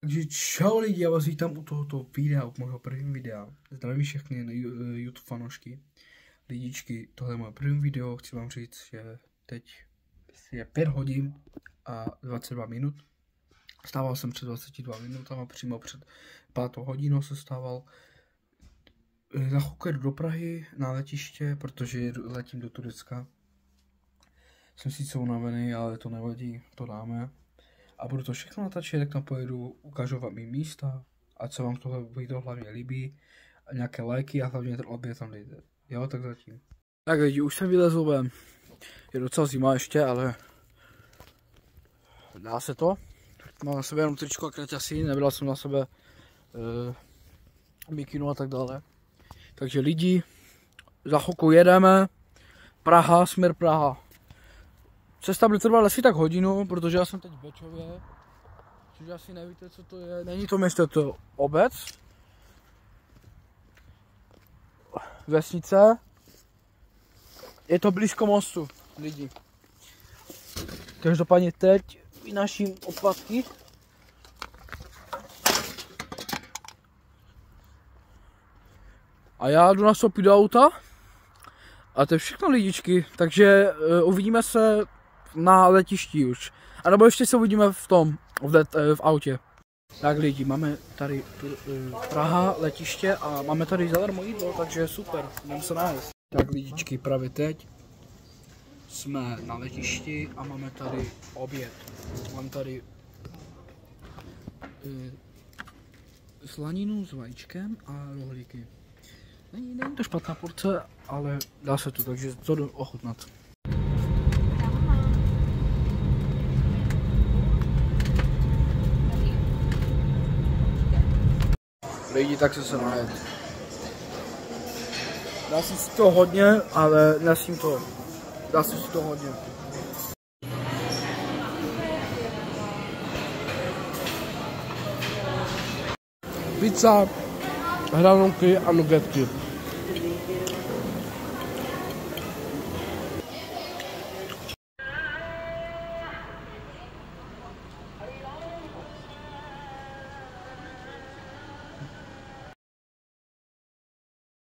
Takže čau lidi, já vás vítám u tohoto videa, u mého prvního videa. Zdravím všechny na YouTube fanošky. Lidičky, tohle je moje první video, chci vám říct, že teď je 5 hodin a 22 minut. Stával jsem před 22 minutami, přímo před 5. hodinou se stával. Za chvilku jdu do Prahy na letiště, protože letím do Turecka. Jsem sice unavený, ale to nevadí, to dáme. A budu to všechno natáčet, jak tam pojedu, ukážu vám i místa, ať se vám tohle video hlavně líbí, a nějaké lajky a hlavně ten odběr tam dejte. Jo, tak zatím. Tak lidi, už jsem vylezl ven. Je docela zima ještě, ale dá se to. Mám na sebe jenom tričko a kraťasy, nebral jsem na sebe mikinu a tak dále. Takže lidi, za chvilku jedeme, Praha, směr Praha. Cesta by trvala asi tak hodinu, protože já jsem teď v Bečově, což asi nevíte, co to je. Není to město, to je obec, vesnice, je to blízko mostu, lidi. Každopádně teď vynáším odpadky. A já jdu nastoupit do auta. A to je všechno lidičky, takže uvidíme se na letišti už. A nebo ještě se uvidíme v autě. Tak lidi, máme tady Praha, letiště a máme tady zadarmo jídlo, takže super, jdeme se nájest. Tak lidičky, právě teď jsme na letišti a máme tady oběd. Mám tady slaninu s vajíčkem a rohlíky. Není to špatná porce, ale dá se to, takže to jdu ochutnat. Lidi, tak se najet. Dá se si to hodně, ale nesím to. Dá se si to hodně. Pizza, hranolky a nugetky.